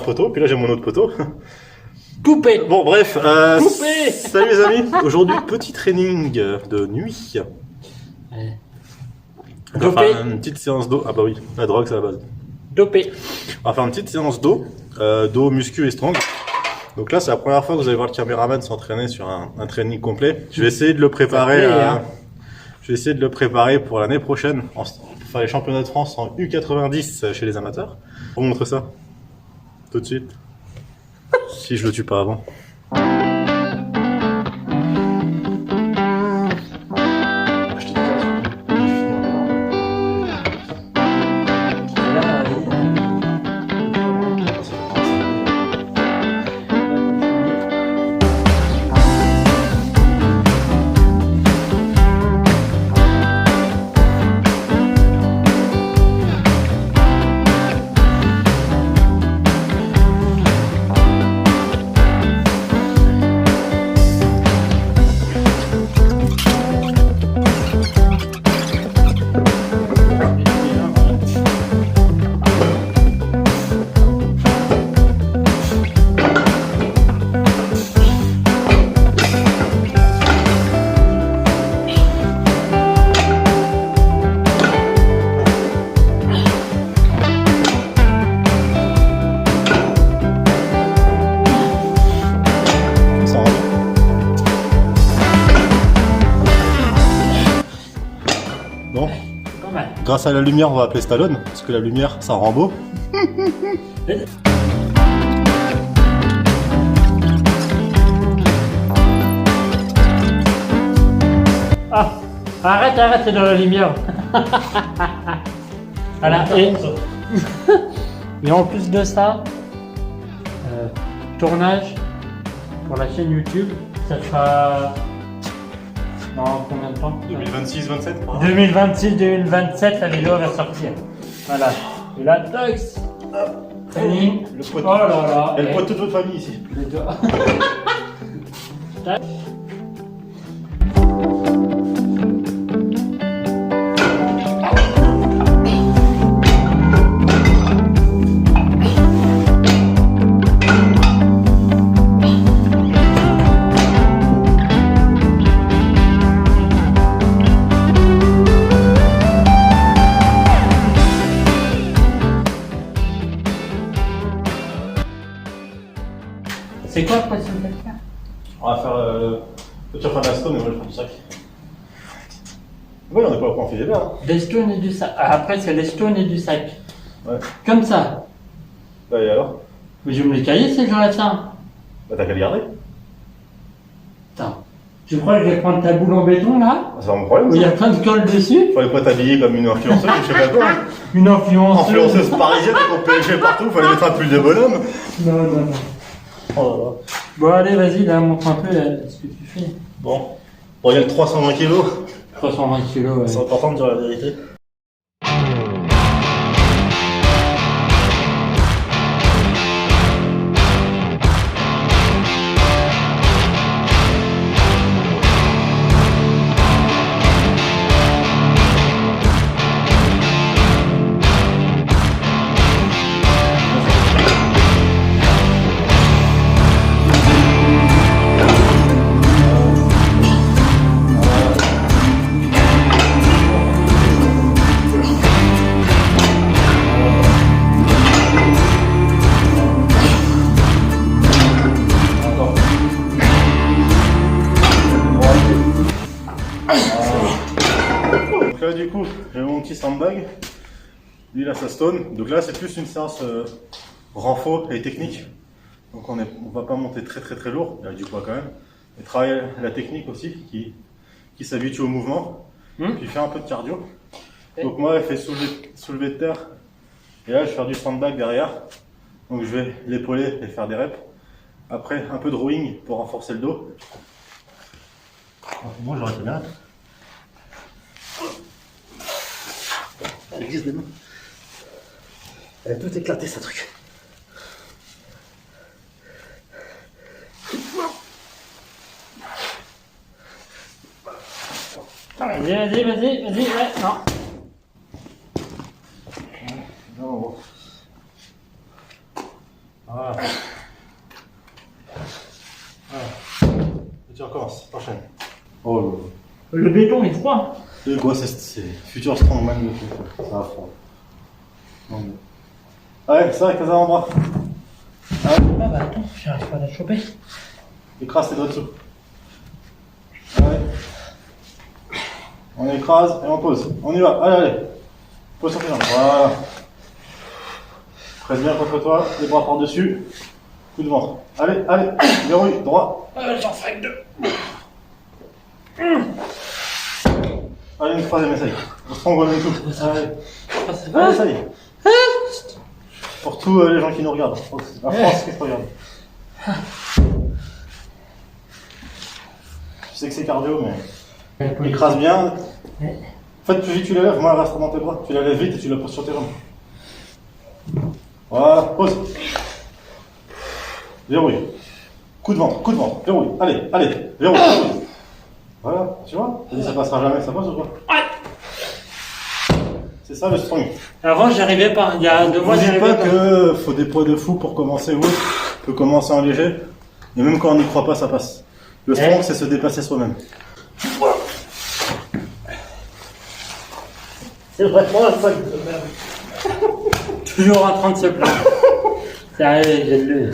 poteau, puis là j'ai mon autre poteau. Coupé. Bon bref, Coupé. salut les amis. Aujourd'hui petit training de nuit. Ouais. On va faire une petite séance d'eau. Ah bah oui, la drogue c'est la base. Dopé. On va faire une petite séance d'eau, d'eau muscu et strong. Donc là c'est la première fois que vous allez voir le caméraman s'entraîner sur un training complet. Je vais essayer de le préparer. Je vais essayer de le préparer pour l'année prochaine, pour faire les championnats de France en U90 chez les amateurs. Je vous montre ça tout de suite. Si je le tue pas avant. Bon, grâce à la lumière, on va appeler Stallone, parce que la lumière, ça rend beau. Ah, arrête, c'est dans la lumière. Voilà, et en plus de ça, tournage pour la chaîne YouTube, ça sera dans combien de temps? 2026-27 2026-2027, la vidéo va sortir. Voilà. Et là, Tox, training. Le poteau. Oh là là. Il y a le poteau de votre famille ici. Les deux. Tac. C'est quoi le possible de le faire? On va faire tu vas faire de la stone et moi je vais faire du sac. Oui, on n'est pas au point fait bien. Hein. Des stones et du sac. Après, c'est les stones et du sac. Ouais. Comme ça. Bah et alors? Mais je vais me les cahier si j'enlève ça. Bah t'as qu'à le garder. Attends. Tu crois que je vais prendre ta boule en béton là? C'est pas mon problème. Où il y a plein de colle dessus? Fallait pas t'habiller comme une influenceuse, je sais pas quoi. Une influenceuse. Influenceuse parisienne avec ton PSG partout, fallait mettre un pull de bonhomme. Non. Oh là là. Bon, allez, vas-y, là, montre un peu ce que tu fais. Bon, il y a le 320 kg. 320 kilos, ouais. C'est important de dire la vérité. Donc là du coup, j'ai mon petit sandbag, lui il a sa stone, donc là c'est plus une séance renfort et technique, donc on va pas monter très lourd, il y a du poids quand même, et travailler la technique aussi, qui s'habitue au mouvement, puis faire un peu de cardio. Donc moi elle fait soulever de terre, et là je vais faire du sandbag derrière, donc je vais l'épauler et faire des reps, après un peu de rowing pour renforcer le dos. Moi j'aurais été bien. Elle glisse des mains. Elle a tout éclaté, ce truc. Vas-y, ouais, non. Non. Ah, recommence. Enchaîne. Oh Le béton est froid. le quoi, c'est futur strongman de tout. Ça va froid. Non, mais... Ouais, c'est vrai que tes avant-bras. Ah bah attends, j'arrive pas à la choper. Écrase tes doigts dessous. Ouais. On écrase et on pose. On y va. Allez, allez. Pose sur tes jambes. Voilà. Presse bien contre toi. Les bras par-dessus. Coup de ventre. Allez, allez. Verrouille. Droit. J'en ferai que deux. Allez, une troisième, essaye. On se prend en même tout. Allez. Ah, Allez, ça y est. Pour tous les gens qui nous regardent. La France qui se regarde. Je sais que c'est cardio, mais écrase bien. En fait, plus vite tu la lèves, moins elle restera dans tes bras. Tu la lèves vite et tu la poses sur tes jambes. Voilà, pose. Verrouille. Coup de ventre, verrouille. Allez, allez, verrouille, verrouille. Voilà, tu vois? T'as dit ça passera jamais, ça passe ou pas? C'est ça le strong. Avant, j'arrivais pas. Il y a 2 mois, Ne dis j'arrivais pas que faut des poids de fou pour commencer ou autre. On peut commencer en léger. Et même quand on n'y croit pas, ça passe. Le strong, c'est se dépasser soi-même. C'est vraiment un sac de merde. Toujours en train de se plaindre. Sérieux, j'ai le.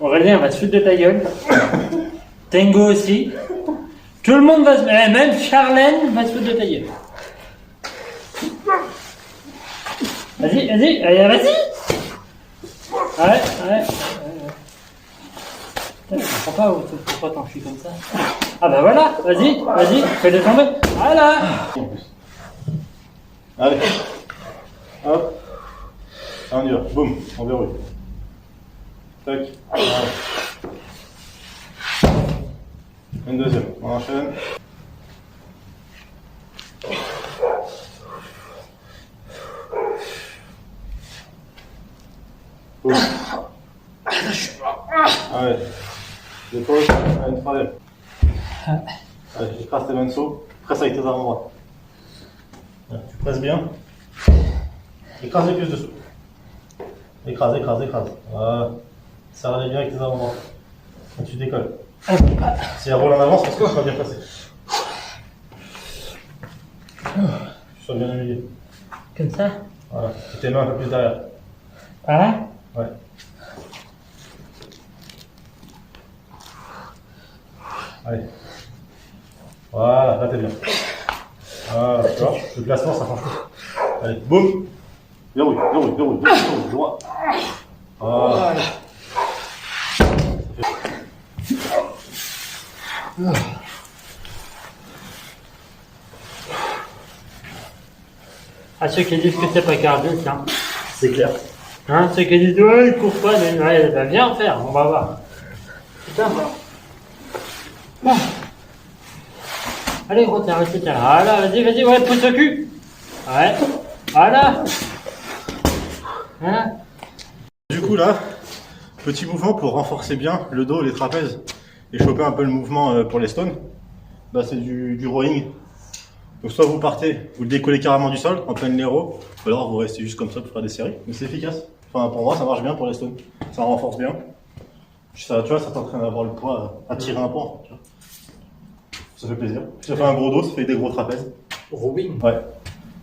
Aurélien va se foutre de ta gueule. Tango aussi. Tout le monde va se. Même Charlène va se foutre de ta gueule. Vas-y, vas-y, allez, vas-y. Ouais. Putain, je comprends pas pourquoi t'en fuis comme ça. Ah bah voilà, vas-y, fais-le tomber. Voilà. Allez. Hop. On y va. Boum. On verrouille. Tac. Voilà. Une deuxième. On enchaîne. Boum. Allez. Dépose. Allez, une troisième. Allez, écrase tes mains dessous. Presse avec tes avant-bras. Tu presses bien. Écrase les cuisses dessous. Écrase. Voilà. Serre-les bien avec tes avant-bras. Et tu décolles. Si elle roule en avant, c'est parce que tu vas bien passer. Tu sois bien au milieu. Comme ça. Voilà. Et tes mains un peu plus derrière. Voilà. Ouais. Allez. Voilà, là t'es bien. Voilà, tu vois, le placement ça change tout. Allez, boum. Verrouille. Droit. Voilà. À ceux qui disent que c'est pas cardio, tiens. C'est clair. Hein, ceux qui disent ouais, il court pas, mais ouais, bah, viens en faire, on va voir. Putain. Bon. Allez, gros, tiens. Voilà, vas-y, ouais, pousse le cul. Ouais. Voilà. Hein? Du coup là, petit mouvement pour renforcer bien le dos, les trapèzes et choper un peu le mouvement pour les stones. Là c'est du rowing. Donc soit vous partez, vous le décollez carrément du sol en pleine léro, ou alors vous restez juste comme ça pour faire des séries. Mais c'est efficace. Enfin pour moi ça marche bien pour les stones. Ça renforce bien. Ça, tu vois, ça t'entraîne à avoir le poids, à tirer un poids en fait, tu vois. Ça fait plaisir. Ça fait un gros dos, ça fait des gros trapèzes. Rowing. Ouais.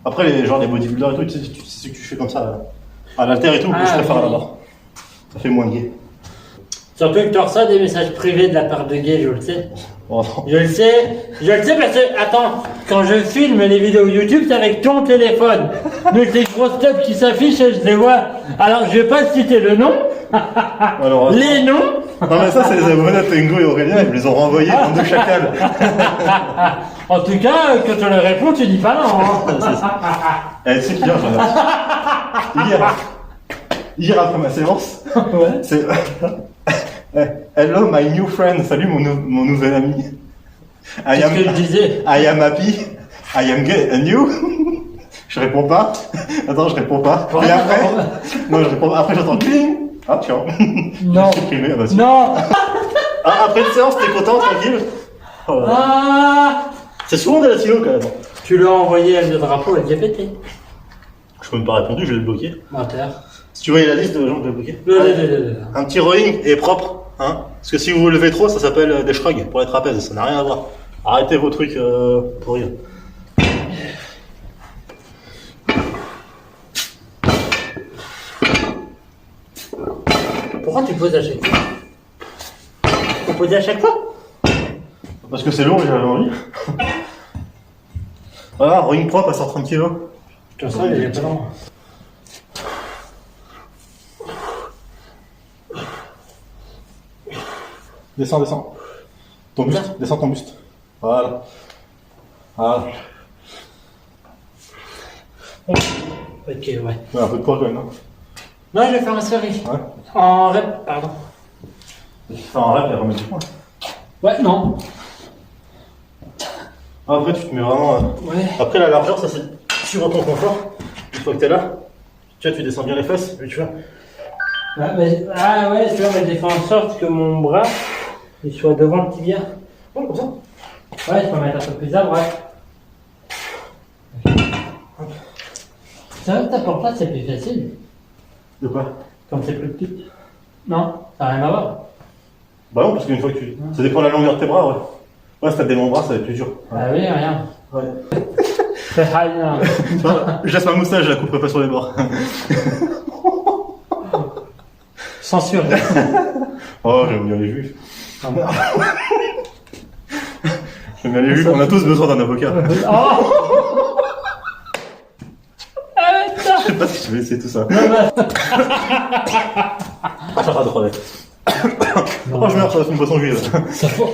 Après les builders et tout, tu sais ce que tu fais comme ça à l'haltère et tout, que je préfère à la barre. Ça fait moins gay. Surtout que tu reçois des messages privés de la part de gays, je le sais. Oh, non. Je le sais parce que, attends, quand je filme les vidéos YouTube, c'est avec ton téléphone. Donc les grosses tubs qui s'affichent, je les vois. Alors je vais pas citer le nom, Alors, les noms. non mais ça c'est les abonnés de Tango et Aurélien, ils me les ont renvoyés comme deux chacals. En tout cas, quand on leur répond, tu dis pas non. Eh, tu sais qu'hier j'en ai... Hier après ma séance, Ouais. c'est... Hello my new friend, salut mon nouvel ami. Qu'est-ce que je disais? I am happy, I am gay, and you? Je réponds pas. Attends, je réponds pas. Et après, non, je réponds pas. Après, j'entends cling. Ah, tiens. Non. J'ai supprimé, ah bah si. Non. Ah, après une séance, t'es content, tranquille. Oh, là. Ah. C'est souvent de la silo quand même. Tu lui as envoyé le drapeau LGBT. Je peux même pas répondre, je vais le bloquer. Menteur. Si tu voyais la liste de gens que j'ai bloqués. Le. Un petit rowing et propre. Hein. Parce que si vous vous levez trop, ça s'appelle des shrugs pour les trapèzes, ça n'a rien à voir. Arrêtez vos trucs pour rien. Pourquoi tu poses à chaque fois? Faut poser à chaque fois? Parce que c'est lourd et j'avais envie. Voilà, rowing propre à 130 kg. Je te sens, il est pas long. Descends, descends. Ton buste, descends ton buste. Voilà. Voilà. Ok, ouais. Ouais, un peu de poids quand même, hein. Non, je vais faire ma série. Ouais. En rep, pardon. Enfin, en rêve, il y a remettre du poids. Ouais, non. Après, tu te mets vraiment. Ouais. Après, la largeur, ça c'est sur ton confort. Une fois que t'es là, tu vois, tu descends bien les fesses, et tu vois. Ah, mais, ah ouais, tu vois, mais j'ai fait en sorte que mon bras il soit devant le tibia. Ouais, comme ça. Ouais, je peux mettre un peu plus à droite. C'est vrai que ta porte là, c'est plus facile. De quoi? Comme c'est plus petit. Non, ça n'a rien à voir. Bah non, parce qu'une fois que tu. Ça dépend de la longueur de tes bras, ouais. Ouais, si t'as des longs bras, ça va être plus dur. Ouais. Ah oui, rien. Ouais. C'est rien. Je laisse ma moustache, je la couperai pas sur les bords. Censure. Oh, j'aime bien les juifs. Oh. J'aime bien les juifs, on a tous besoin d'un avocat. Oh. Arrête ça. Je sais pas si je vais essayer tout ça. Non, mais... Ah, ça va de relais. Oh, je meurs, ça va faire une boisson juive. Ça faut...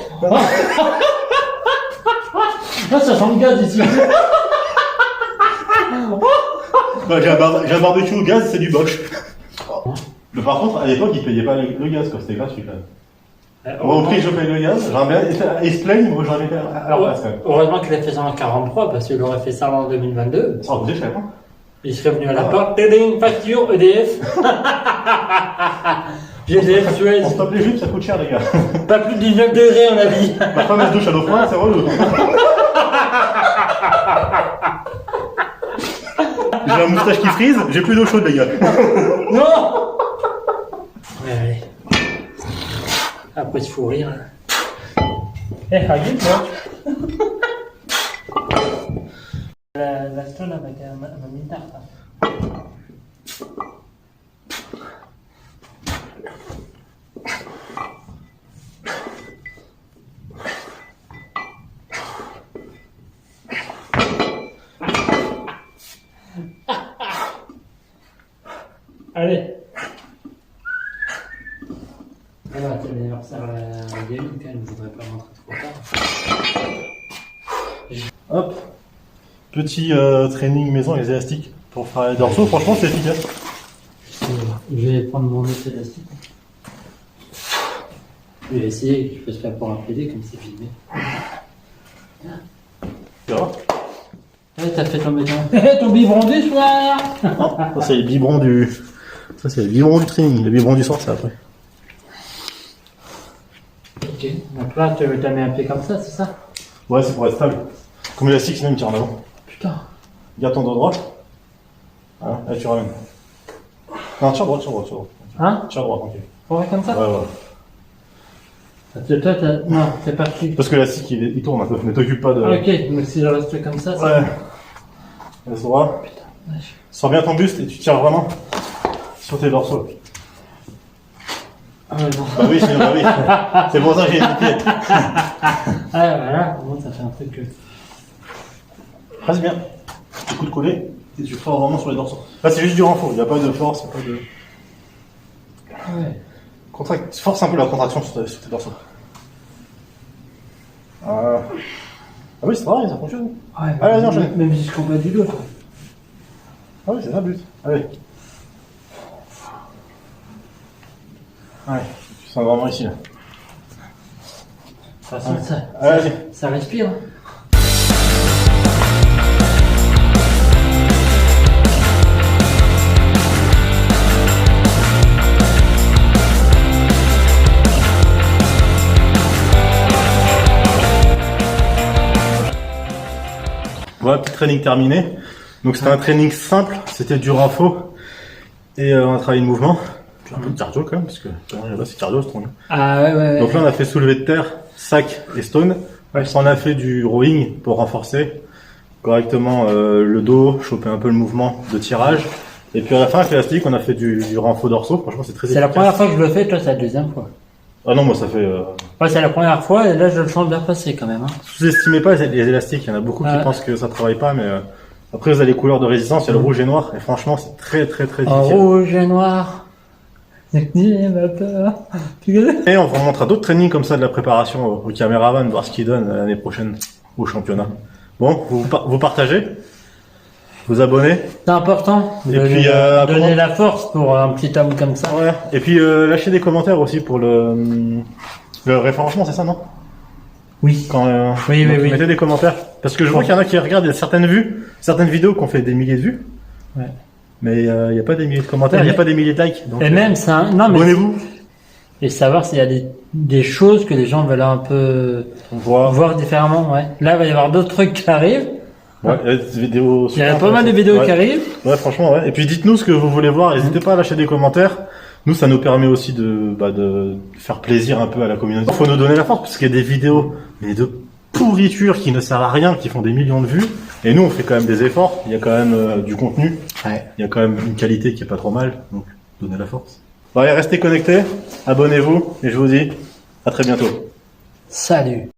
Ah, ça sent le gaz ici. Ouais, j'ai un barbecue au gaz, c'est du Bosch. Mais par contre, à l'époque, ils payaient pas le gaz, quoi. C'était gratuit quand même. Moi, au prix, je paye le gaz. J'en bien, ils se plaignent, moi, j'en ai fait à leur place quand même. Heureusement qu'il a fait ça en 43, parce qu'il aurait fait ça en 2022. Ça coûtait cher, hein. Il serait venu à la porte. Téding, facture EDF. GDF Suez. On stoppe les jupes, ça coûte cher, les gars. Pas plus de 19 degrés, on a dit. Ma femme, elle se douche à l'eau froide, c'est relou. J'ai un moustache qui frise, j'ai plus d'eau chaude, les gars. Non. Ouais, allez. Après ce fou rire. Eh, Hagrid, moi. La stone avec ma mine-tarte. Allez. Alors, c'est l'anniversaire à la gamine, quand même, je voudrais pas rentrer trop tard. Hop. Petit training maison avec les élastiques pour faire les dorsaux. Franchement, c'est efficace. Je vais prendre mon autre élastique. Je vais essayer, je peux se faire pour appeler comme c'est filmé. Tu vois. Ouais, t'as fait tomber ton biberon du soir. Ça, c'est les biberons du. Ça, c'est les biberons du training. Les biberons du soir, c'est après. Ok, donc là, tu as mis un pied comme ça, c'est ça? Ouais, c'est pour être stable. Comme l'élastique, sinon il me tire en avant. Putain. Garde ton dos droit. Voilà, là tu ramènes. Non, tire droit, tire droit, tire droit. Hein? Tire droit, tranquille. On va comme ça? Ouais, ouais. Parce que toi, non, c'est parti. Parce que l'élastique, il tourne un peu, mais t'occupe pas de. Ah, ok, donc si je reste comme ça, c'est... Ouais. Laisse droit. Putain, vache. Sors bien ton buste et tu tires vraiment sur tes dorsaux. Ah ouais, non. Bah oui, sinon, bah oui. C'est pour ça que j'ai hésité. Ah voilà, au moins ça fait un truc que... Reste bien. Tu coudes collé et tu forces vraiment sur les dorsaux. Là, c'est juste du renfort, il n'y a pas de force, il n'y a pas de. Ouais. Contracte. Force un peu la contraction sur tes dorsaux. Ah oui, c'est vrai, ça fonctionne. Ouais, Allez, vas-y, enchaîne. même jusqu'au bas du dos. Quoi. Ah oui, c'est ça le but. Allez. Allez, tu sens vraiment ici là. De toute façon, Allez, vas-y. ça respire. Hein. Voilà, petit training terminé. Donc c'était un training simple, c'était du renfort et un travail de mouvement. un peu de cardio quand même, parce que là c'est cardio strong. Ah ouais. Donc là on a fait soulevé de terre, sac et stone. Ouais. On a fait du rowing pour renforcer correctement le dos, choper un peu le mouvement de tirage. Et puis à la fin avec l'élastique on a fait du renfort dorsaux. Franchement c'est très efficace. C'est la première fois que je le fais, toi c'est la deuxième fois. Ah non moi ça fait... Ouais, c'est la première fois et là je le sens bien passer quand même. Hein. Sous-estimez pas les élastiques, il y en a beaucoup qui pensent que ça travaille pas, mais après vous avez les couleurs de résistance, il y a le rouge et noir, et franchement c'est très difficile. En rouge et noir. Ma peur. Et on vous montrera d'autres trainings comme ça de la préparation au caméraman, voir ce qu'il donne l'année prochaine au championnat. Bon, vous partagez, vous abonnez. C'est important de Et puis, donner la force pour un petit homme comme ça. Ouais. Et puis lâchez des commentaires aussi pour le référencement, c'est ça non? Oui. Quand, Oui. mettez des commentaires. Parce que je vois qu'il y en a qui regardent certaines vidéos qui ont fait des milliers de vues. Ouais. Mais il n'y a pas des milliers de commentaires, il n'y a pas des milliers de likes. Donc, Et même ça, non mais abonnez-vous. et savoir s'il y a des choses que les gens veulent un peu voir différemment. Ouais. Là il va y avoir d'autres trucs qui arrivent. Ouais, il y a des vidéos. Il y a pas mal de vidéos qui arrivent. Ouais, franchement, ouais. Et puis dites-nous ce que vous voulez voir. N'hésitez pas à lâcher des commentaires. Nous, ça nous permet aussi de faire plaisir un peu à la communauté. Il faut nous donner la force parce qu'il y a des vidéos, mais de pourriture qui ne servent à rien, qui font des millions de vues. Et nous, on fait quand même des efforts. Il y a quand même du contenu. Ouais. Il y a quand même une qualité qui est pas trop mal. Donc, donnez la force. Bon, allez, restez connectés. Abonnez-vous. Et je vous dis à très bientôt. Salut.